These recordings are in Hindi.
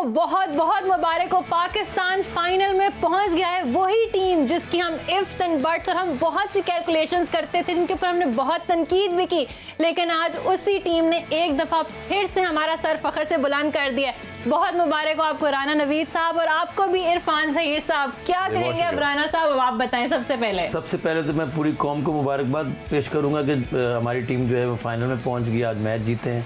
बहुत बहुत मुबारक हो, पाकिस्तान फाइनल में पहुंच गया है। वही टीम जिसकी हम इफ्स एंड बट्स और हम बहुत सी कैलकुलेशंस करते थे, जिनके ऊपर हमने बहुत तनकीद भी की, लेकिन आज उसी टीम ने एक दफा फिर से हमारा सर फखर से बुलंद कर दिया। बहुत मुबारक हो आपको राना नवीद साहब, और आपको भी इरफान ज़हीर साहब। क्या कहेंगे अब राना साहब, अब आप बताएं। सबसे पहले तो मैं पूरी कौम को मुबारकबाद पेश करूंगा कि हमारी टीम जो है वो फाइनल में पहुंच गई, आज मैच जीते हैं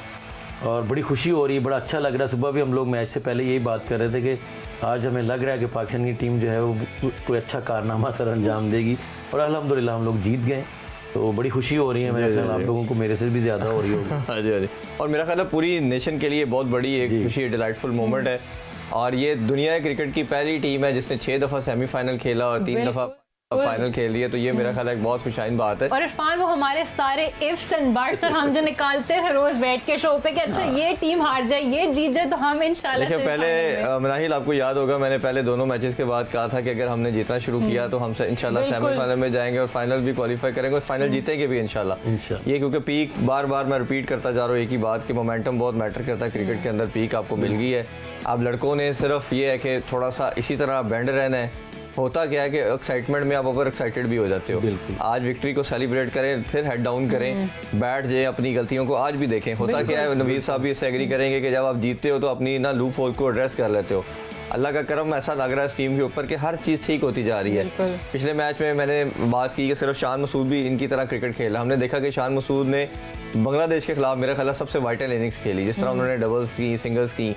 और बड़ी खुशी हो रही है, बड़ा अच्छा लग रहा है। सुबह भी हम लोग मैच से पहले यही बात कर रहे थे कि आज हमें लग रहा है कि पाकिस्तान की टीम जो है वो कोई अच्छा कारनामा सर अंजाम देगी, और अल्हम्दुलिल्लाह हम लोग जीत गए, तो बड़ी खुशी हो रही है। मेरे ख्याल आप लोगों को मेरे से भी ज़्यादा हो रही होगी। हाँ जी। और मेरा ख्याल है पूरी नेशन के लिए बहुत बड़ी एक खुशी, डिलाइटफुल मोमेंट है। और ये दुनिया क्रिकेट की पहली टीम है जिसने 6 दफ़ा सेमीफाइनल खेला और 3 दफ़ा फाइनल खेल लिया, तो ये मेरा ख्याल एक बहुत खुशाइन बात है। और इरफान, वो हमारे सारे इफ्स एंड बट्स और हम जो निकालते थे रोज बैठ के शो पे कि अच्छा ये टीम हार जाए, ये जीत जाए, तो हम इंशाल्लाह। देखिए पहले मनाहिल, आपको याद होगा मैंने पहले दोनों मैचेस के बाद कहा था कि अगर हमने जीतना शुरू किया तो हम इंशाल्लाह सेमीफाइनल में जाएंगे और फाइनल भी क्वालिफाई करेंगे और फाइनल जीतेंगे भी इंशाल्लाह। ये क्योंकि पीक बार बार मैं रिपीट करता जा रहा हूँ एक ही बात कि मोमेंटम बहुत मैटर करता है क्रिकेट के अंदर। पीक आपको मिल गई है, आप लड़कों ने सिर्फ ये है कि थोड़ा सा इसी तरह बैंड रहना है। होता क्या है कि एक्साइटमेंट में आप ओवर एक्साइटेड भी हो जाते हो। आज विक्ट्री को सेलिब्रेट करें, फिर हेड डाउन करें, बैठ जाए, अपनी गलतियों को आज भी देखें। होता क्या है, नवीद साहब भी इससे एग्री करेंगे कि जब आप जीतते हो तो अपनी ना लूप होल को एड्रेस कर लेते हो। अल्लाह का करम ऐसा लग रहा है इस टीम के ऊपर कि हर चीज़ ठीक होती जा रही है। पिछले मैच में मैंने बात की कि सिर्फ शान मसूद भी इनकी तरह क्रिकेट खेला। हमने देखा कि शान मसूद ने बांग्लादेश के खिलाफ मेरा ख्याल सबसे वाइटल इनिंग्स खेली, जिस तरह उन्होंने डबल्स की, सिंगल्स की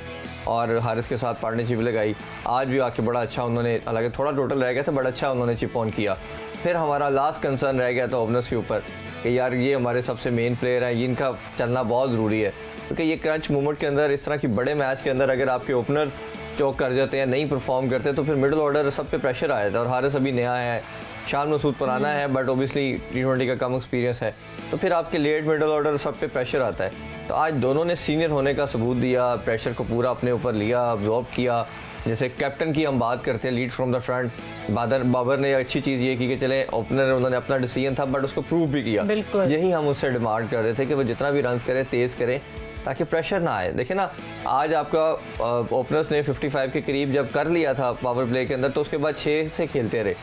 और हारिस के साथ पार्टनरशिप लगाई। आज भी आके बड़ा अच्छा उन्होंने, हालांकि थोड़ा टोटल रह गया था, बड़ा अच्छा उन्होंने चिप ऑन किया। फिर हमारा लास्ट कंसर्न रह गया था ओपनर्स के ऊपर कि यार ये हमारे सबसे मेन प्लेयर हैं, इनका चलना बहुत ज़रूरी है, क्योंकि ये क्रंच मूवमेंट के अंदर, इस तरह की बड़े मैच के अंदर अगर आपके ओपनर चौक कर जाते हैं, नहीं परफॉर्म करते, तो फिर मिडिल ऑर्डर सब पे प्रेशर आया था। और हारिस अभी नया है, शान मसूद पुराना है, बट ओबियसली T20 का कम एक्सपीरियंस है, तो फिर आपके लेट मिडिल ऑर्डर सब पे प्रेशर आता है। तो आज दोनों ने सीनियर होने का सबूत दिया, प्रेशर को पूरा अपने ऊपर लिया, अब्जॉर्ब किया। जैसे कैप्टन की हम बात करते हैं, lead from the front, Babar ने अच्छी चीज़ ये की कि चले ओपनर, उन्होंने अपना डिसीजन था बट उसको प्रूव भी किया। यही हम उससे डिमांड कर रहे थे कि वो जितना भी रन करे तेज़ करे ताकि प्रेशर ना आए। देखिए ना, आज आपका ओपनर्स ने 55 के करीब जब कर लिया था पावर प्ले के अंदर, तो उसके बाद 6 से खेलते रहे।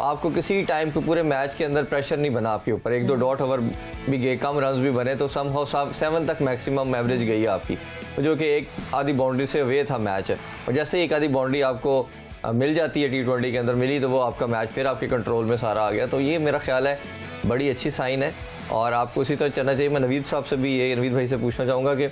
आपको किसी टाइम के पूरे मैच के अंदर प्रेशर नहीं बना आपके ऊपर, 1-2 डॉट ओवर भी गए, कम रन भी बने, तो समहाउ 7 तक मैक्सिमम एवरेज गई आपकी, जो कि एक आधी बाउंड्री से वे था मैच। और जैसे एक आधी बाउंड्री आपको मिल जाती है T20 के अंदर मिली, तो वो आपका मैच फिर आपके कंट्रोल में सारा आ गया। तो ये मेरा ख्याल है बड़ी अच्छी साइन है और आपको इसी तरह चलना चाहिए। मैं नवीद साहब से भी, ये नवीद भाई से पूछना चाहूँगा कि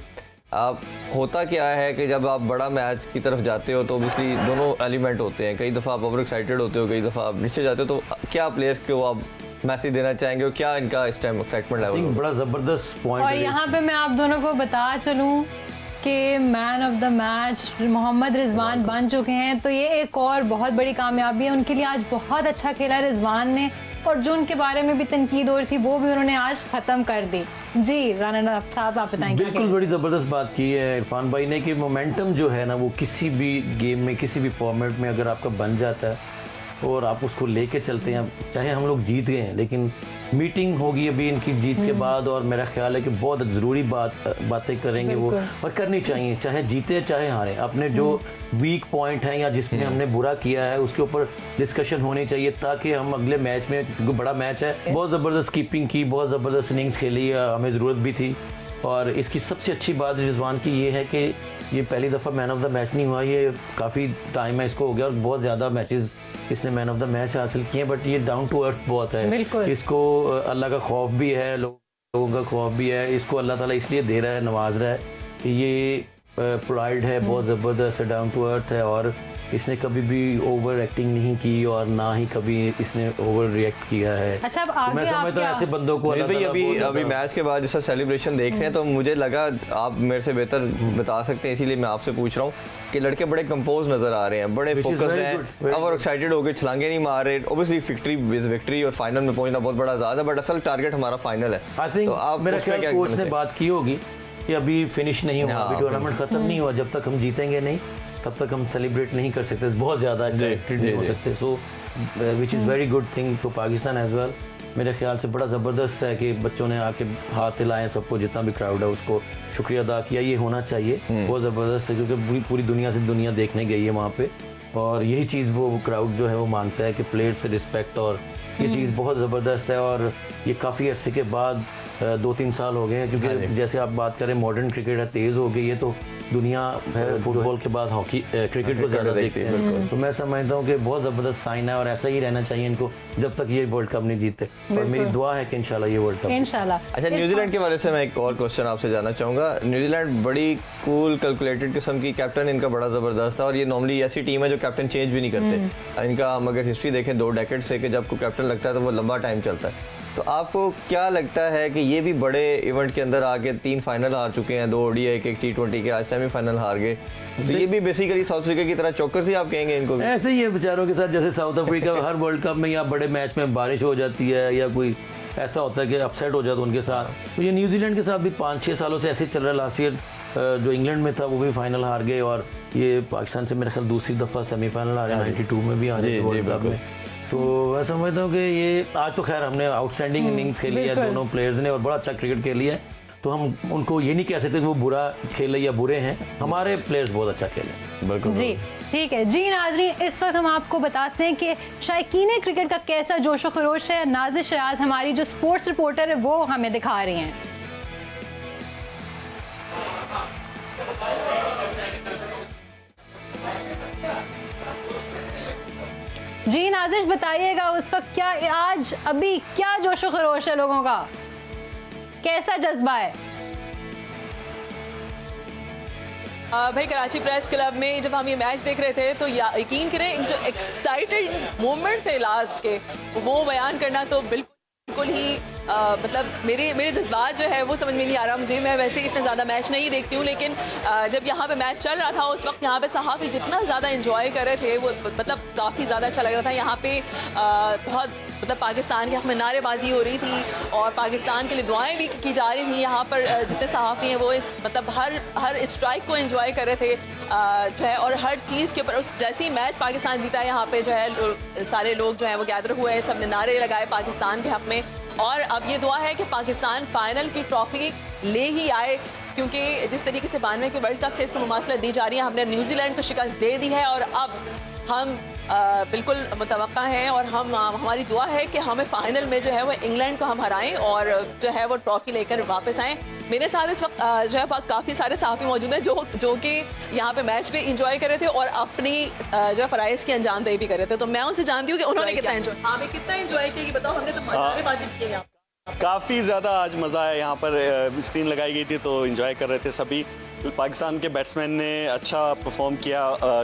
आप, होता क्या है कि जब आप बड़ा मैच की तरफ जाते हो तो ऑब्वियसली दोनों एलिमेंट होते हैं, कई दफ़ा आप ओवर एक्साइटेड होते हो, कई दफ़ा आप नीचे जाते हो, तो क्या प्लेयर्स को आप मैसेज देना चाहेंगे और क्या इनका इस टाइम एक्साइटमेंट लेवल? बड़ा ज़बरदस्त पॉइंट। और यहाँ पे मैं आप दोनों को बता चलूँ कि man of the match Mohammad Rizwan बन चुके हैं, तो ये एक और बहुत बड़ी कामयाबी है उनके लिए। आज बहुत अच्छा खेला रिजवान ने, और जो उनके बारे में भी तनकीद हो रही थी वो भी उन्होंने आज ख़त्म कर दी। जी राना साहब, आप बताएंगे। बिल्कुल, बड़ी ज़बरदस्त बात की है इरफान भाई ने कि मोमेंटम जो है ना, वो किसी भी गेम में, किसी भी फॉर्मेट में अगर आपका बन जाता है और आप उसको लेके चलते हैं, चाहे हम लोग जीत गए हैं, लेकिन मीटिंग होगी अभी इनकी जीत के बाद, और मेरा ख्याल है कि बहुत ज़रूरी बातें करेंगे वो, और करनी चाहिए, चाहे जीते चाहे हारे। अपने जो वीक पॉइंट हैं या जिसमें हमने बुरा किया है उसके ऊपर डिस्कशन होनी चाहिए, ताकि हम अगले मैच में, क्योंकि बड़ा मैच है, बहुत ज़बरदस्त कीपिंग की, बहुत ज़बरदस्त इनिंग्स खेली, हमें ज़रूरत भी थी। और इसकी सबसे अच्छी बात रिजवान की ये है कि ये पहली दफ़ा मैन ऑफ द मैच नहीं हुआ, ये काफ़ी टाइम है इसको हो गया, और बहुत ज़्यादा मैचेस इसने मैन ऑफ द मैच हासिल किए, बट ये डाउन टू अर्थ बहुत है। इसको अल्लाह का खौफ भी है, लोगों का खौफ भी है, इसको अल्लाह ताला इसलिए दे रहा है, नवाज रहा है कि ये पोलाइट है, बहुत ज़बरदस्त है, डाउन टू अर्थ है, और इसने कभी भी ओवर एक्टिंग नहीं की और ना ही कभी इसने ओवर रिएक्ट किया है। अच्छा, अब आगे मैं समझता हूँ ऐसे बंदों को अभी मैच के बाद जैसा सेलिब्रेशन देख रहे हैं, तो मुझे लगा आप मेरे से बेहतर बता सकते हैं, इसीलिए मैं आपसे पूछ रहा हूँ कि लड़के बड़े कंपोज नजर आ रहे हैं, बड़े फोकस हैं, और एक्साइटेड होकर छलांगे नहीं मार रहे। ऑब्वियसली विक्ट्री और फाइनल में पहुंचना बहुत बड़ा ज़्यादा, बट असल टारगेट हमारा फाइनल है। तो आप, मेरा ख्याल कोच ने बात की होगी कि अभी फिनिश नहीं हुआ, अभी टूर्नामेंट खत्म नहीं हुआ, जब तक हम जीतेंगे नहीं तब तक हम सेलिब्रेट नहीं कर सकते, बहुत ज़्यादा एक्साइटेड नहीं हो सकते। So which is very good thing to Pakistan as well. मेरे ख्याल से बड़ा ज़बरदस्त है कि बच्चों ने आके हाथ हिलाएं, सबको जितना भी क्राउड है उसको शुक्रिया अदा किया। ये होना चाहिए, बहुत ज़बरदस्त है, क्योंकि पूरी दुनिया से दुनिया देखने गई है वहाँ पे, और यही चीज़ वो क्राउड जो है वो मांगता है कि प्लेयर्स से रिस्पेक्ट, और ये चीज़ बहुत ज़बरदस्त है। और ये काफ़ी अरसे के बाद 2-3 साल हो गए हैं, क्योंकि जैसे आप बात करें मॉडर्न क्रिकेट है, तेज़ हो गई है, तो दुनिया है फुटबॉल के बाद हॉकी क्रिकेट को ज़्यादा देखते हैं। तो मैं समझता हूँ कि बहुत ज़बरदस्त साइन है, और ऐसा ही रहना चाहिए इनको जब तक ये वर्ल्ड कप नहीं जीते। और मेरी दुआ है कि इंशाल्लाह ये वर्ल्ड कप इंशाल्लाह। अच्छा, न्यूजीलैंड के बारे से मैं एक और क्वेश्चन आपसे जानना चाहूँगा। न्यूजीलैंड बड़ी कूल कैलकुलेटेड किस्म की, कैप्टन इनका बड़ा ज़बरदस्त है, और ये नॉर्मली ऐसी टीम है जो कैप्टन चेंज भी नहीं करते। इनका हम अगर हिस्ट्री देखें 2 डेकेड से, कि जब कोई कैप्टन लगता है तो वो लंबा टाइम चलता है। तो आपको क्या लगता है कि ये भी बड़े इवेंट के अंदर आके 3 फाइनल हार चुके हैं, 2 ODI के, 1 T20 के, आज सेमीफाइनल हार गए, तो ये भी बेसिकली साउथ अफ्रीका की तरह चौकर से आप कहेंगे इनको भी? ऐसे ही है बेचारों के साथ, जैसे साउथ अफ्रीका हर वर्ल्ड कप में या बड़े मैच में बारिश हो जाती है या कोई ऐसा होता है कि अपसेट हो जाता है उनके साथ। तो ये न्यूजीलैंड के साथ भी 5-6 सालों से ऐसे ही चल रहा है। लास्ट ईयर जो इंग्लैंड में था वो भी फाइनल हार गए, और ये पाकिस्तान से मेरे ख्याल दूसरी दफ़ा सेमीफाइनल हारे, 92 में भी हारे वर्ल्ड कप में। तो मैं समझता हूँ कि ये आज तो खैर हमने आउटस्टैंडिंग इनिंग्स खेली है दोनों प्लेयर्स ने, और बड़ा अच्छा क्रिकेट खेली है, तो हम उनको ये नहीं कह सकते कि वो बुरा खेले या बुरे हैं, हमारे प्लेयर्स बहुत अच्छा खेले। बिल्कुल जी ठीक है जी नाजरीन, इस वक्त हम आपको बताते हैं कि शायकीन क्रिकेट का कैसा जोशो खरोश है। नाज़िर शयाज हमारी जो स्पोर्ट्स रिपोर्टर है वो हमें दिखा रही हैं। जी नाज़िर बताइएगा उस वक्त क्या आज अभी क्या जोशो खरोश है लोगों का, कैसा जज्बा है? भाई कराची प्रेस क्लब में जब हम ये मैच देख रहे थे तो यकीन करें जो एक्साइटेड मोमेंट थे लास्ट के, वो बयान करना तो बिल्कुल ही मतलब मेरे जज्बात जो है वो समझ में नहीं आ रहा मुझे। मैं वैसे इतना ज़्यादा मैच नहीं देखती हूँ, लेकिन जब यहाँ पे मैच चल रहा था उस वक्त यहाँ पे सहाफ़ी जितना ज़्यादा एंजॉय कर रहे थे वो मतलब काफ़ी ज़्यादा अच्छा लग रहा था। यहाँ पे बहुत मतलब पाकिस्तान के हक में नारेबाजी हो रही थी और पाकिस्तान के लिए दुआएं भी की जा रही थी। यहाँ पर जितने सहाफ़ी हैं वो इस मतलब हर स्ट्राइक को एंजॉय कर रहे थे जो है, और हर चीज़ के ऊपर जैसे ही मैच पाकिस्तान जीता यहाँ पे जो है सारे लोग जो है वो गैदर हुए, सब ने नारे लगाए पाकिस्तान के हक में। और अब ये दुआ है कि पाकिस्तान फाइनल की ट्रॉफी ले ही आए, क्योंकि जिस तरीके से 92 के वर्ल्ड कप से इसको मुमासलत दी जा रही है, हमने न्यूजीलैंड को शिकस्त दे दी है और अब हम बिल्कुल मुतवक्का हैं और हमारी दुआ है कि हमें फाइनल में जो है वो इंग्लैंड को हम हराएं और जो है वो ट्रॉफी लेकर वापस आएँ। मेरे साथ इस वक्त जो है काफ़ी सारे सहाफ़ी मौजूद हैं जो कि यहाँ पे मैच भी इंजॉय कर रहे थे और अपनी जो है फ़राइज़ की अंजामदही भी कर रहे थे। तो मैं उनसे जानती हूँ कि उन्होंने कितना एंजॉय, हमें कितना एंजॉय किया, बताओ। हमने तो नारेबाजी की है, काफ़ी ज़्यादा आज मज़ा आया। यहाँ पर स्क्रीन लगाई गई थी तो एंजॉय कर रहे थे सभी। पाकिस्तान के बैट्समैन ने अच्छा परफॉर्म किया,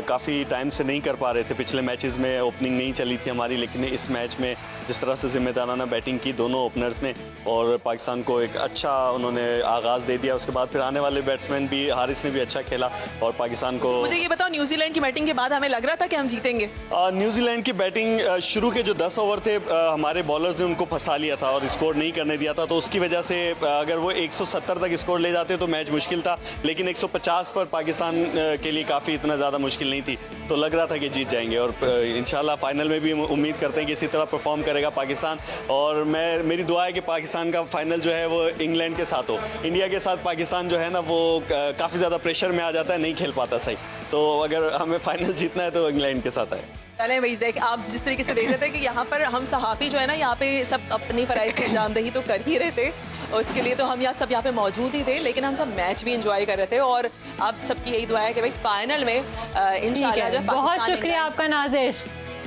काफ़ी टाइम से नहीं कर पा रहे थे। पिछले मैचेस में ओपनिंग नहीं चली थी हमारी, लेकिन इस मैच में जिस तरह से जिम्मेदाराना बैटिंग की दोनों ओपनर्स ने और पाकिस्तान को एक अच्छा उन्होंने आगाज़ दे दिया। उसके बाद फिर आने वाले बैट्समैन भी, हारिस ने भी अच्छा खेला और पाकिस्तान को। मुझे ये बताओ, न्यूजीलैंड की बैटिंग के बाद हमें लग रहा था कि हम जीतेंगे? न्यूजीलैंड की बैटिंग शुरू के जो 10 ओवर थे हमारे बॉलर्स ने उनको फंसा लिया था और स्कोर नहीं करने दिया था, तो उसकी वजह से अगर वो 170 तक स्कोर ले जाते तो मैच मुश्किल था, लेकिन 150 पर पाकिस्तान के लिए काफ़ी इतना ज़्यादा मुश्किल नहीं थी, तो लग रहा था कि जीत जाएंगे। और इंशाल्लाह फाइनल में भी उम्मीद करते हैं कि इसी तरह परफॉर्म करेगा पाकिस्तान। और मेरी दुआ है कि पाकिस्तान का फाइनल जो है वो इंग्लैंड के साथ हो। इंडिया के साथ पाकिस्तान जो है ना वो काफ़ी ज़्यादा प्रेशर में आ जाता है, नहीं खेल पाता सही, तो अगर हमें फाइनल जीतना है तो इंग्लैंड के साथ है। चले भाई, देख आप जिस तरीके से देख रहे थे कि यहाँ पर हम सहाफ़ी जो है ना यहाँ पे सब अपनी फ़राइज़ की अंजामदही तो कर ही रहे थे, और उसके लिए तो हम सब यहाँ पे मौजूद ही थे, लेकिन हम सब मैच भी इंजॉय कर रहे थे। और अब सबकी यही दुआ है कि भाई फाइनल में इंशाल्लाह। बहुत शुक्रिया आपका नाज़िर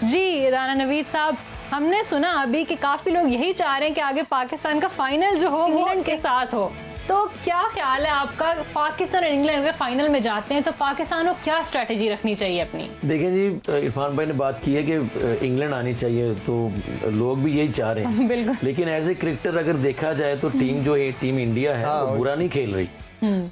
जी। राना नवीद साहब, हमने सुना अभी कि काफ़ी लोग यही चाह रहे हैं कि आगे पाकिस्तान का फाइनल जो हो इंग्लैंड के साथ हो, तो क्या ख्याल है आपका? पाकिस्तान और इंग्लैंड अगर फाइनल में जाते हैं तो पाकिस्तान को क्या स्ट्रेटेजी रखनी चाहिए अपनी? देखिए जी, इरफान भाई ने बात की है कि इंग्लैंड आनी चाहिए, तो लोग भी यही चाह रहे हैं बिल्कुल। लेकिन एज ए क्रिकेटर अगर देखा जाए तो टीम जो है टीम इंडिया है वो बुरा नहीं खेल रही,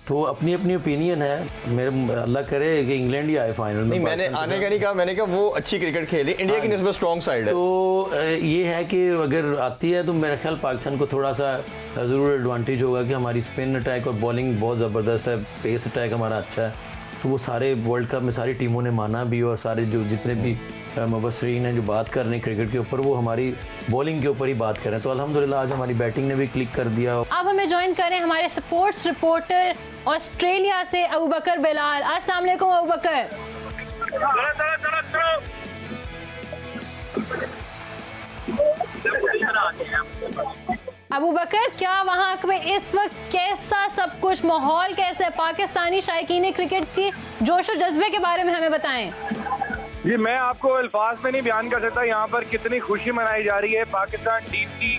तो अपनी अपनी ओपिनियन है। मेरे अल्लाह करे कि इंग्लैंड ही आए फाइनल में। नहीं, मैंने आने का नहीं कहा, मैंने कहा वो अच्छी क्रिकेट खेली, इंडिया की निस्बत स्ट्रॉन्ग साइड है। तो ये है कि अगर आती है तो मेरा ख्याल पाकिस्तान को थोड़ा सा ज़रूर एडवांटेज होगा कि हमारी स्पिन अटैक और बॉलिंग बहुत ज़बरदस्त है, पेस अटैक हमारा अच्छा है, तो वो सारे वर्ल्ड कप में सारी टीमों ने माना भी और सारे जो जितने भी मुबसरीन हैं जो बात कर रहे हैं क्रिकेट के ऊपर, वो हमारी बॉलिंग के ऊपर ही बात कर रहे हैं। तो अल्हम्दुलिल्लाह आज हमारी बैटिंग ने भी क्लिक कर दिया। अब हमें ज्वाइन करें हमारे स्पोर्ट्स रिपोर्टर ऑस्ट्रेलिया से अबू बकर बिलाल। अस्सलाम वालेकुम अबू बकर। अबू बकर, क्या वहाँ पे इस वक्त कैसा सब कुछ माहौल कैसा है? पाकिस्तानी शायकीन क्रिकेट की जोश और जज्बे के बारे में हमें बताएं। जी, मैं आपको अल्फाज में नहीं बयान कर सकता यहाँ पर कितनी खुशी मनाई जा रही है। पाकिस्तान टीम की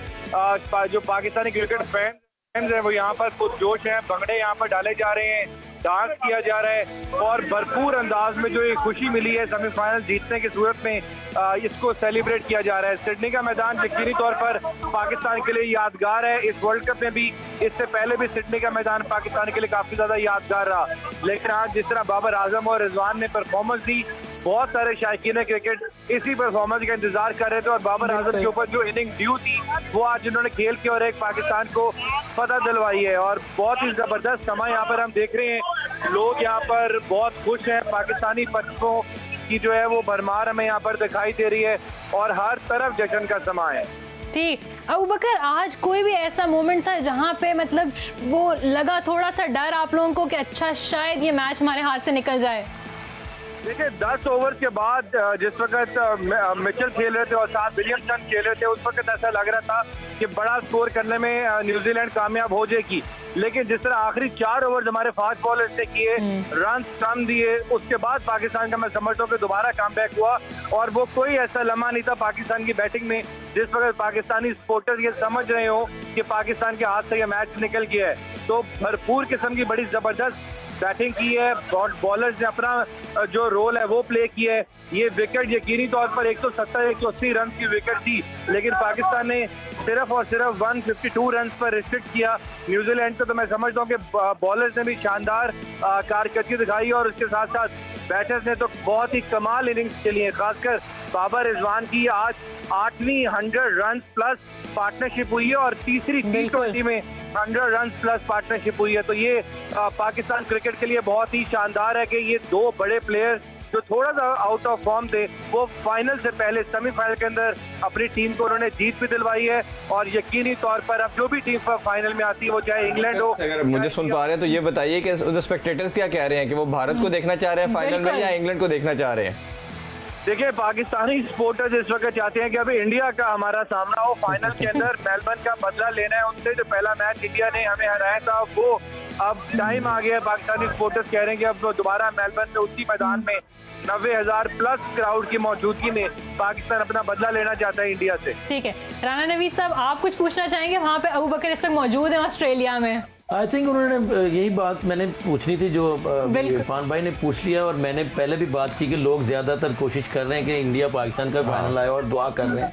जो पाकिस्तानी क्रिकेट फैंस हैं वो यहाँ पर कुछ जोश है, भंगड़े यहाँ पर डाले जा रहे हैं, डांस किया जा रहा है और भरपूर अंदाज में जो ये खुशी मिली है सेमीफाइनल जीतने की सूरत में इसको सेलिब्रेट किया जा रहा है। सिडनी का मैदान यकीनी तौर पर पाकिस्तान के लिए यादगार है। इस वर्ल्ड कप में भी, इससे पहले भी सिडनी का मैदान पाकिस्तान के लिए काफी ज्यादा यादगार रहा, लेकिन आज जिस तरह बाबर आजम और रिजवान ने परफॉर्मेंस दी, बहुत सारे शायकीन क्रिकेट इसी परफॉर्मेंस का इंतजार कर रहे थे और बाबर आजम के ऊपर जो इनिंग ड्यू थी वो आज उन्होंने खेल के और एक पाकिस्तान को फतह दिलवाई है और बहुत ही जबरदस्त समा यहाँ पर हम देख रहे हैं। लोग यहाँ पर बहुत खुश हैं, पाकिस्तानी पक्षों की जो है वो भरमार हमें यहाँ पर दिखाई दे रही है और हर तरफ जश्न का समा है। ठीक, अबू बकर, आज कोई भी ऐसा मोमेंट था जहाँ पे मतलब वो लगा थोड़ा सा डर आप लोगों को कि अच्छा शायद ये मैच हमारे हाथ से निकल जाए? देखिए, 10 ओवर के बाद जिस वक्त मिचेल खेल रहे थे और साथ विलियमसन खेल रहे थे, उस वक्त ऐसा लग रहा था कि बड़ा स्कोर करने में न्यूजीलैंड कामयाब हो जाएगी, लेकिन जिस तरह आखिरी 4 ओवर हमारे फास्ट बॉलर्स ने किए, रन कम दिए, उसके बाद पाकिस्तान का मैं समझता हूँ कि दोबारा कमबैक हुआ और वो कोई ऐसा लम्हा नहीं था पाकिस्तान की बैटिंग में जिस वक्त पाकिस्तानी सपोर्टर्स ये समझ रहे हो कि पाकिस्तान के हाथ से ये मैच निकल गया है। तो भरपूर किस्म की बड़ी जबरदस्त बैटिंग की है, बॉलर्स ने अपना जो रोल है वो प्ले किया है। ये विकेट यकीनी तौर पर 170-180 रन की विकेट थी, लेकिन पाकिस्तान ने सिर्फ और सिर्फ 152 रन पर रिस्ट्रिक्ट किया न्यूजीलैंड को। तो मैं समझता हूँ कि बॉलर्स ने भी शानदार कारकर्दगी दिखाई और उसके साथ साथ बैटर्स ने तो बहुत ही कमाल इनिंग्स खेली है। खासकर बाबर रिजवान की आज 8वीं 100 रन प्लस पार्टनरशिप हुई है और तीसरी T20 में 100 रन प्लस पार्टनरशिप हुई है। तो ये पाकिस्तान क्रिकेट के लिए बहुत ही शानदार है कि ये 2 बड़े प्लेयर्स जो थोड़ा सा आउट ऑफ फॉर्म थे वो फाइनल से पहले सेमीफाइनल के अंदर अपनी टीम को उन्होंने जीत भी दिलवाई है और यकीनी तौर पर अब जो भी टीम फाइनल में आती है वो चाहे इंग्लैंड हो। अगर मुझे सुन पा रहे हैं तो ये बताइए कि स्पेक्टेटर्स क्या कह रहे हैं कि वो भारत को देखना चाह रहे हैं फाइनल में या इंग्लैंड को देखना चाह रहे हैं? देखिए, पाकिस्तानी सपोर्टर्स इस वक्त चाहते हैं कि अभी इंडिया का हमारा सामना हो फाइनल के अंदर, मेलबर्न का बदला लेना है उनसे। जो पहला मैच इंडिया ने हमें हराया था वो अब टाइम आ गया है। पाकिस्तानी सपोर्टर्स कह रहे हैं कि अब दोबारा मेलबर्न में उसी मैदान में 90,000 प्लस क्राउड की मौजूदगी में पाकिस्तान अपना बदला लेना चाहता है इंडिया से। ठीक है, राना नवीद साहब, आप कुछ पूछना चाहेंगे? वहाँ पे अबू बकर इस वक्त मौजूद है ऑस्ट्रेलिया में। आई थिंक उन्होंने यही बात मैंने पूछनी थी जो इरफान भाई ने पूछ लिया और मैंने पहले भी बात की कि लोग ज़्यादातर कोशिश कर रहे हैं कि इंडिया पाकिस्तान का फाइनल आए और दुआ कर रहे हैं,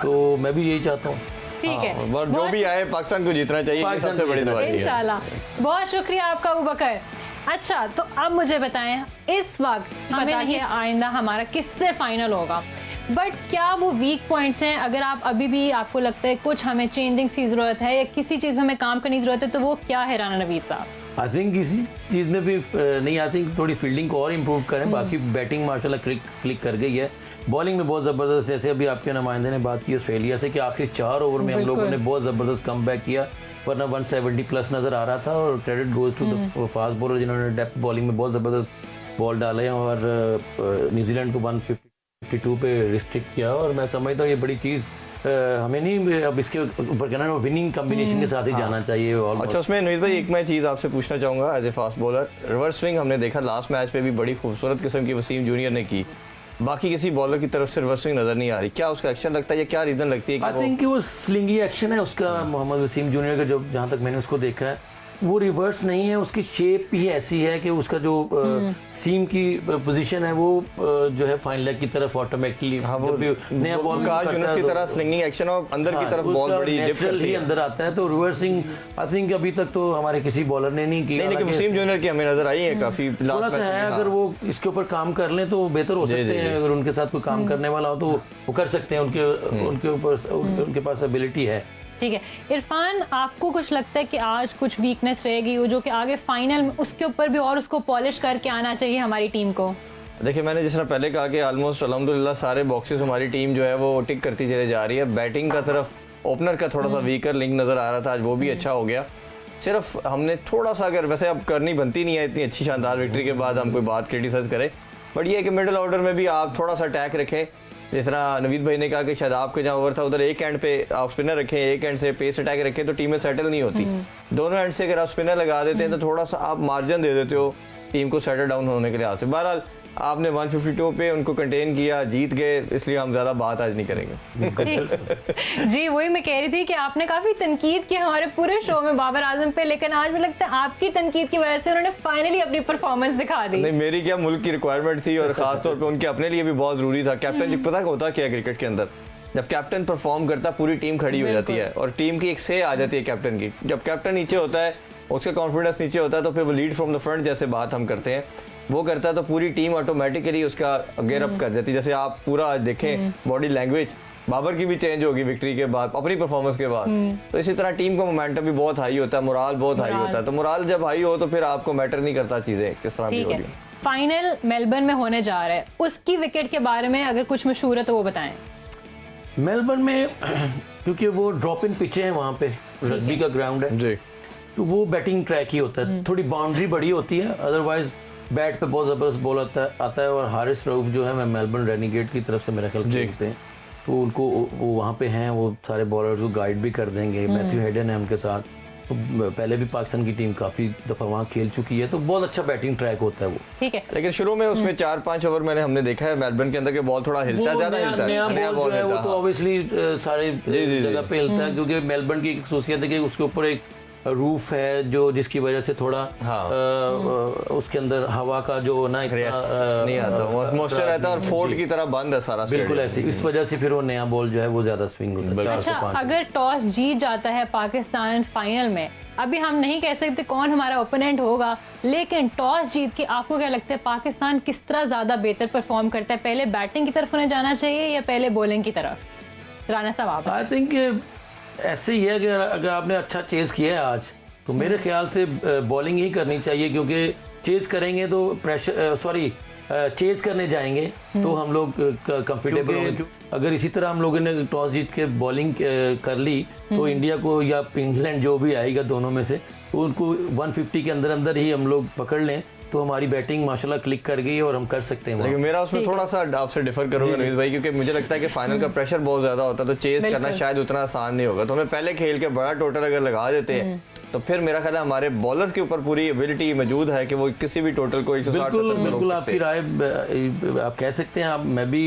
तो मैं भी यही चाहता हूँ। ठीक है, और जो भी आए पाकिस्तान को जीतना चाहिए, सबसे बड़ी दुआ है इंशाल्लाह। बहुत शुक्रिया आपका अबू बकर। अच्छा, तो अब मुझे बताएं, इस वक्त हमें नहीं आइंदा हमारा किससे फाइनल होगा, बट क्या वो वीक पॉइंट्स हैं? अगर आप अभी भी आपको लगता है कुछ हमें चेंजिंग की जरूरत है या किसी चीज में हमें काम करने की जरूरत है, तो वो क्या है राना नवीद साहब? आई थिंक किसी चीज़ में भी नहीं, आई थिंक थोड़ी फील्डिंग को और इम्प्रूव करें। बाकी बैटिंग माशाल्लाह क्लिक कर गई है, बॉलिंग में बहुत ज़बरदस्त, जैसे अभी आपके नुमाइंदे ने बात की ऑस्ट्रेलिया से कि आखिरी 4 ओवर में हम लोगों ने बहुत ज़बरदस्त कम बैक किया, वरना 170 प्लस नज़र आ रहा था। और credit goes to the fast bowler जिन्होंने डेप्थ बॉलिंग में बहुत ज़बरदस्त बॉल डाले हैं और न्यूजीलैंड को 152 पे रिस्ट्रिक्ट किया। और मैं समझता हूँ ये बड़ी चीज़ हमें नहीं अब इसके ऊपर कहना, विनिंग कॉम्बिनेशन के साथ ही जाना चाहिए। अच्छा, उसमें नवीद भाई एक मैं चीज़ आपसे पूछना चाहूँगा as a fast bowler, reverse swing हमने देखा लास्ट मैच पे भी बड़ी खूबसूरत किस्म की वसीम जूनियर ने की, बाकी किसी बॉलर की तरफ से रिवर्स स्विंग नजर नहीं आ रही। क्या उसका एक्शन लगता है या क्या रीजन लगती है? आई थिंक वो स्लिंगी एक्शन है उसका, मोहम्मद वसीम जूनियर का, जो जहाँ तक मैंने उसको देखा है वो रिवर्स नहीं है, उसकी शेप ही ऐसी है कि उसका जो सीम की पोजीशन है वो जो है फाइन लेग की तरफ ऑटोमेटिकली नया बॉल की तरह स्लिंगिंग एक्शन और अंदर की तरफ बॉल बड़ी नेचुरली अंदर आता है। तो रिवर्सिंग आई थिंक अभी तक तो हमारे किसी बॉलर ने नहीं की, लेकिन वसीम जूनियर की हमें नजर आई है काफी थोड़ा सा है। अगर वो इसके ऊपर काम कर लें तो बेहतर हो सकते हैं, अगर उनके साथ कोई काम करने वाला हो तो वो कर सकते हैं, उनके ऊपर उनके पास एबिलिटी है। ठीक है, इरफान, आपको कुछ लगता है कि आज कुछ वीकनेस रहेगी जो कि आगे फाइनल में उसके ऊपर भी और उसको पॉलिश करके आना चाहिए हमारी टीम को? देखिए मैंने जिस तरह पहले कहा कि ऑलमोस्ट अल्हम्दुलिल्लाह सारे बॉक्सेस हमारी टीम जो है वो टिक करती चले जा रही है। बैटिंग का तरफ ओपनर का थोड़ा सा वीकर लिंक नज़र आ रहा था, आज वो भी अच्छा हो गया। सिर्फ हमने थोड़ा सा, अगर वैसे अब करनी बनती नहीं है इतनी अच्छी शानदार विक्ट्री के बाद हम कोई बात क्रिटिसाइज करें, बट ये है कि मिडिल ऑर्डर में भी आप थोड़ा सा अटैक रखें। जिस तरह नवीद भाई ने कहा कि शायद आपके जहाँ ओवर था उधर एक एंड पे आप स्पिनर रखें, एक एंड से पेस अटैक रखें तो टीमें सेटल नहीं होती। दोनों एंड से अगर आप स्पिनर लगा देते हैं तो थोड़ा सा आप मार्जिन दे देते हो टीम को सेटल डाउन होने के लिहाज से। बहरहाल आपने 152 पे उनको कंटेन किया, जीत गए, इसलिए हम ज्यादा बात आज नहीं करेंगे। जी वही मैं कह रही थी कि आपने काफी तनकीद की हमारे पूरे शो में बाबर आजम पे, लेकिन आज मुझे लगता है आपकी तनकीद की वजह से उन्होंने फाइनली अपनी परफॉर्मेंस दिखा दी। नहीं, मेरी क्या मुल्क की रिक्वायरमेंट थी और खास तौर पे उनके अपने लिए भी बहुत जरूरी था। कैप्टन जी पता होता क्या क्रिकेट के अंदर, जब कैप्टन परफॉर्म करता पूरी टीम खड़ी हो जाती है और टीम की एक से आ जाती है कैप्टन की। जब कैप्टन नीचे होता है, उसका कॉन्फिडेंस नीचे होता है, तो फिर वो लीड फ्रॉम द फ्रंट जैसे बात हम करते हैं वो करता है, तो पूरी टीम ऑटोमेटिकली उसका गेयर अप कर जाती है। जैसे आप पूरा आज देखें बॉडी लैंग्वेज बाबर की भी चेंज होगी विक्ट्री के बाद, अपनी परफॉर्मेंस के बाद। तो इसी तरह टीम का मोमेंटम भी बहुत हाई होता है, मोराल बहुत हाई होता है। तो मोराल जब हाई हो तो फिर आपको मैटर नहीं करता चीजें किस तरह भी हो रही। फाइनल मेलबर्न में होने जा रहा है, उसकी विकेट के बारे में अगर कुछ मशहूर है तो वो बताएं। मेलबर्न में क्योंकि वो ड्रॉप इन पिचे हैं वहाँ पे, रग्बी का ग्राउंड है जी, तो वो बैटिंग ट्रैक ही होता है, थोड़ी बाउंड्री बड़ी होती है, अदरवाइज बैट पे बहुत ज़बरदस्त बॉल आता है। और हारिस रऊफ जो है मैं मेलबर्न रेनिगेट की तरफ से मेरा ख्याल खेलते हैं, तो उनको वो वहाँ पे हैं, वो सारे बॉलर्स को गाइड भी कर देंगे। मैथ्यू हेडन है उनके साथ, तो पहले भी पाकिस्तान की टीम काफ़ी दफ़ा वहाँ खेल चुकी है, तो बहुत अच्छा बैटिंग ट्रैक होता है वो। ठीक है, लेकिन शुरू में उसमें 4-5 ओवर मैंने हमने देखा है मेलबर्न के अंदर के बॉल थोड़ा हिलता है, ज्यादा हिलता है। नया बॉल जो है वो तो ऑब्वियसली सारे जगह पे हिलता है, क्योंकि मेलबर्न की एक खासियत है कि उसके ऊपर एक रूफ है जो जिसकी वजह से थोड़ा उसके अंदर हवा का जो ना नहीं आता, मॉइस्चर रहता है और फोर्ट की तरह बंद है सारा, बिल्कुल ऐसे। इस वजह से फिर वो नया बॉल जो है वो ज्यादा स्विंग होता है। अच्छा, अगर टॉस जीत जाता है पाकिस्तान फाइनल में, अभी हम नहीं कह सकते कौन हमारा ओपोनेंट होगा, लेकिन टॉस जीत के आपको क्या लगता है पाकिस्तान किस तरह ज्यादा बेहतर परफॉर्म करता है? पहले बैटिंग की तरफ उन्हें जाना चाहिए या पहले बॉलिंग की तरफ? राना साहब, आई थिंक ऐसे ही है कि अगर आपने अच्छा चेज किया है आज, तो मेरे ख्याल से बॉलिंग ही करनी चाहिए, क्योंकि चेज करेंगे तो प्रेशर चेज करने जाएंगे तो हम लोग कंफर्टेबल होंगे। अगर इसी तरह हम लोगों ने टॉस जीत के बॉलिंग कर ली तो इंडिया को या इंग्लैंड जो भी आएगा दोनों में से, तो उनको 150 के अंदर अंदर ही हम लोग पकड़ लें तो हमारी बैटिंग माशाल्लाह क्लिक कर गई और हम कर सकते हैं। मेरा उसमें थोड़ा सा आपसे डिफर करूंगा नवीद भाई, क्योंकि मुझे लगता है कि फाइनल का प्रेशर बहुत ज्यादा होता है, तो चेज करना शायद उतना आसान नहीं होगा। तो हमें पहले खेल के बड़ा टोटल अगर लगा देते हैं तो फिर मेरा ख्याल है हमारे बॉलर्स के ऊपर पूरी एबिलिटी मौजूद है कि वो किसी भी टोटल को 160 बिल्कुल आपकी राय आप कह सकते हैं, आप मैं भी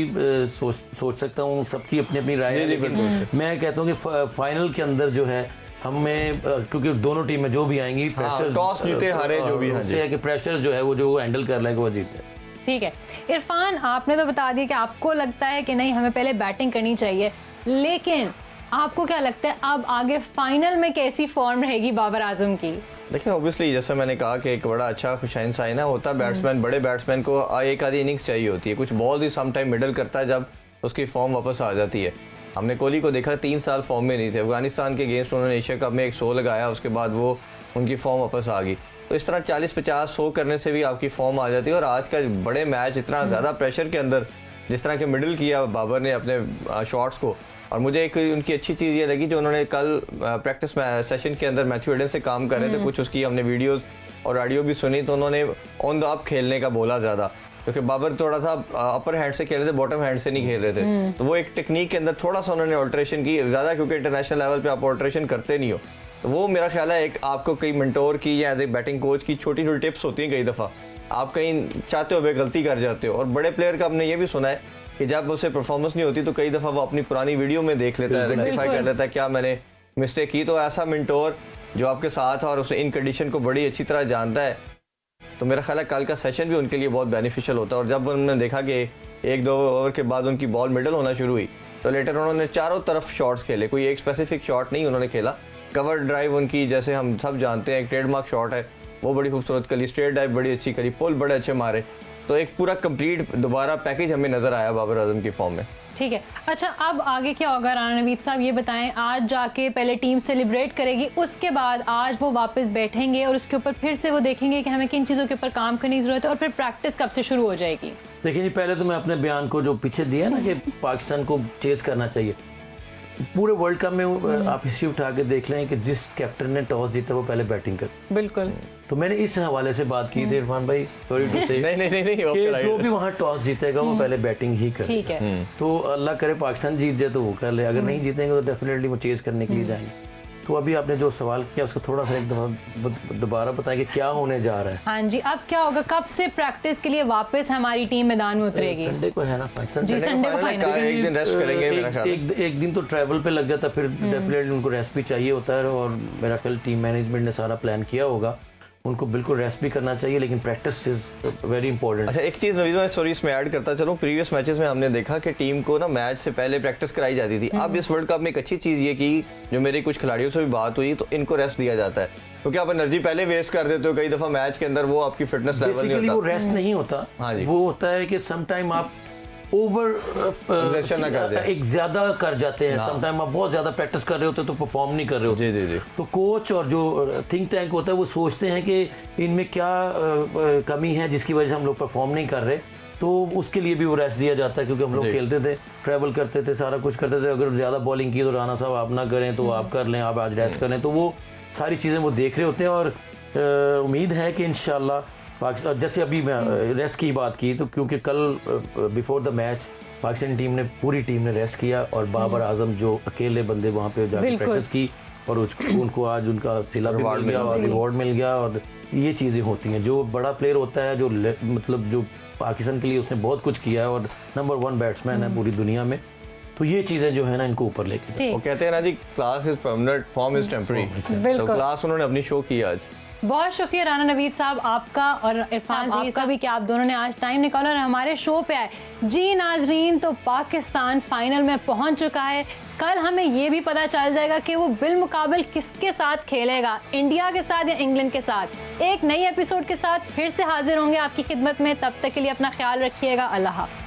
सोच सकता हूँ, सबकी अपनी अपनी राय है, लेकिन मैं कहता हूँ कि फाइनल के अंदर जो है हमें, क्योंकि दोनों टीमें जो भी आएंगी प्रेशर टॉस जीते हारे जो भी है कि प्रेशर जो है वो जो हैंडल कर लेगा वो जीते। ठीक है इरफान, आपने तो बता दिया कि आपको लगता है कि नहीं हमें पहले बैटिंग करनी चाहिए, लेकिन आपको क्या लगता है अब आगे फाइनल में कैसी फॉर्म रहेगी बाबर आजम की? देखिए ऑब्वियसली जैसे मैंने कहा कि एक बड़ा अच्छा खुशाइन साइन है होता है बैट्समैन, बड़े बैट्समैन को एक आधी इनिंग्स चाहिए होती है, कुछ बॉल ही सम टाइम मिडल करता है जब उसकी फॉर्म वापस आ जाती है। हमने कोहली को देखा 3 साल फॉर्म में नहीं थे, अफगानिस्तान के अगेंस्ट उन्होंने एशिया कप में 100 लगाया, उसके बाद वो उनकी फॉर्म वापस आ गई। तो इस तरह 40-50-100 करने से भी आपकी फॉर्म आ जाती है। और आज का बड़े मैच इतना ज़्यादा प्रेशर के अंदर जिस तरह के मिडिल किया बाबर ने अपने शॉट्स को, और मुझे एक उनकी अच्छी चीज़ ये लगी जो उन्होंने कल प्रैक्टिस सेशन के अंदर मैथ्यू हेडन से काम कर रहे थे, कुछ उसकी हमने वीडियोज़ और ऑडियो भी सुनी, तो उन्होंने ऑन द अप खेलने का बोला ज़्यादा, क्योंकि बाबर थोड़ा सा अपर हैंड से खेल रहे थे, बॉटम हैंड से नहीं खेल रहे थे। तो वो एक टेक्निक के अंदर थोड़ा सा उन्होंने ऑल्ट्रेशन की ज़्यादा, क्योंकि इंटरनेशनल लेवल पे आप ऑल्ट्रेशन करते नहीं हो। तो वो मेरा ख्याल है एक आपको कई मेंटोर की या एज ए बैटिंग कोच की छोटी छोटी टिप्स होती हैं, कई दफ़ा आप कहीं चाहते हुए गलती कर जाते हो। और बड़े प्लेयर का हमने ये भी सुना है कि जब उससे परफॉर्मेंस नहीं होती तो कई दफ़ा वो अपनी पुरानी वीडियो में देख लेता है, रेक्टिफाई कर लेता है क्या मैंने मिस्टेक की। तो ऐसा मेंटोर जो आपके साथ है और उसे इन कंडीशन को बड़ी अच्छी तरह जानता है, तो मेरा ख्याल है कल का सेशन भी उनके लिए बहुत बेनिफिशियल होता है। और जब उन्होंने देखा कि 1-2 ओवर के बाद उनकी बॉल मिडल होना शुरू हुई, तो लेटर उन्होंने चारों तरफ शॉट्स खेले, कोई एक स्पेसिफिक शॉट नहीं उन्होंने खेला। कवर ड्राइव उनकी जैसे हम सब जानते हैं एक ट्रेडमार्क शॉट है, वो बड़ी खूबसूरत करी, स्ट्रेट ड्राइव बड़ी अच्छी करी, पुल बड़े अच्छे मारे। तो एक पूरा कंप्लीट दोबारा पैकेज हमें नजर आया बाबर आजम की फॉर्म में। ठीक है, अच्छा अब आगे क्या होगा राना नवीद साहब ये बताएं। आज जाके पहले टीम सेलिब्रेट करेगी, उसके बाद आज वो वापस बैठेंगे और उसके ऊपर फिर से वो देखेंगे कि हमें किन चीज़ों के ऊपर काम करने की ज़रूरत है, और फिर प्रैक्टिस कब से शुरू हो जाएगी? देखिए जी, पहले तो मैं अपने बयान को जो पीछे दिया ना कि पाकिस्तान को चेज करना चाहिए, पूरे वर्ल्ड कप में आप हिस्ट्री उठा के देख लें कि जिस कैप्टन ने टॉस जीता वो पहले बैटिंग कर। बिल्कुल। तो मैंने इस हवाले से बात की थी इरफान भाई, सॉरी टू से, नहीं कि जो भी वहाँ टॉस जीतेगा वो पहले बैटिंग ही करे। ठीक है। तो अल्लाह करे पाकिस्तान जीत जाए तो वो कर ले, अगर नहीं जीतेंगे तो डेफिनेटली वो चेज करने के लिए जाएंगे। तो अभी आपने जो सवाल किया उसको थोड़ा सा एक दफा दोबारा बताएं कि क्या होने जा रहा है। हाँ जी, अब क्या होगा, कब से प्रैक्टिस के लिए वापस हमारी टीम मैदान में उतरेगी? संडे को है ना पाकिस्तान। जी, संडे को फाइनल। एक दिन रेस्ट करेंगे मेरा ख्याल है। एक दिन तो ट्रैवल पे लग जाता, फिर डेफिनेटली उनको रेस्ट भी चाहिए होता है, और मेरा ख्याल टीम मैनेजमेंट ने सारा प्लान किया होगा, उनको बिल्कुल रेस्ट भी करना चाहिए, लेकिन प्रैक्टिस इज वेरी इंपॉर्टेंट। अच्छा, एक चीज नवीद, मैं सॉरी इसमें ऐड करता चलो, प्रीवियस मैचेस में हमने देखा कि टीम को ना मैच से पहले प्रैक्टिस कराई जाती थी। अब इस वर्ल्ड कप में एक अच्छी चीज ये की, जो मेरे कुछ खिलाड़ियों से भी बात हुई, तो इनको रेस्ट दिया जाता है, क्योंकि आप एनर्जी पहले वेस्ट कर देते हो कई दफा मैच के अंदर, वो आपकी फिटनेस लेवल नहीं बेसिकली होता। वो रेस्ट नहीं होता। हाँ जी। वो होता है कि सम टाइम आप Exertion ना कर दें। एक ज्यादा कर जाते हैं, हाँ। सम टाइम आप बहुत ज्यादा प्रैक्टिस कर रहे होते तो परफॉर्म नहीं कर रहे होते। जी। तो कोच और जो थिंक टैंक होता है वो सोचते हैं कि इनमें क्या कमी है जिसकी वजह से हम लोग परफॉर्म नहीं कर रहे, तो उसके लिए भी वो रेस्ट दिया जाता है, क्योंकि हम लोग खेलते थे, ट्रैवल करते थे, सारा कुछ करते थे। अगर ज्यादा बॉलिंग की तो राना साहब आप ना करें तो आप कर लें, आप आज रेस्ट करें, तो वो सारी चीजें वो देख रहे होते हैं। और उम्मीद है कि इंशाल्लाह पाकिस्तान, जैसे अभी मैं रेस्ट की बात की, तो क्योंकि कल before the match Pakistan team ने, पूरी टीम ने रेस्ट किया, और बाबर आजम जो अकेले बंदे वहाँ पे जाकर प्रैक्टिस की, और उनको आज उनका सिला भी मिल गया और रिवॉर्ड मिल गया। और ये चीज़ें होती हैं, जो बड़ा प्लेयर होता है, जो मतलब जो पाकिस्तान के लिए उसने बहुत कुछ किया है, और नंबर 1 बैट्समैन है पूरी दुनिया में, तो ये चीज़ें जो है ना इनको ऊपर लेके, वो कहते हैं ना जी, class is permanent, form is temporary. तो क्लास उन्होंने अपनी शो की आज। बहुत शुक्रिया राना नवीद साहब आपका और इरफान आपका भी, कि आप दोनों ने आज टाइम निकाला और हमारे शो पे आए। जी नाजरीन, तो पाकिस्तान फाइनल में पहुंच चुका है। कल हमें ये भी पता चल जाएगा कि वो बिलमुकाबिल किसके साथ खेलेगा, इंडिया के साथ या इंग्लैंड के साथ। एक नई एपिसोड के साथ फिर से हाजिर होंगे आपकी खिदमत में, तब तक के लिए अपना ख्याल रखिएगा। अल्लाह हाफ़िज़।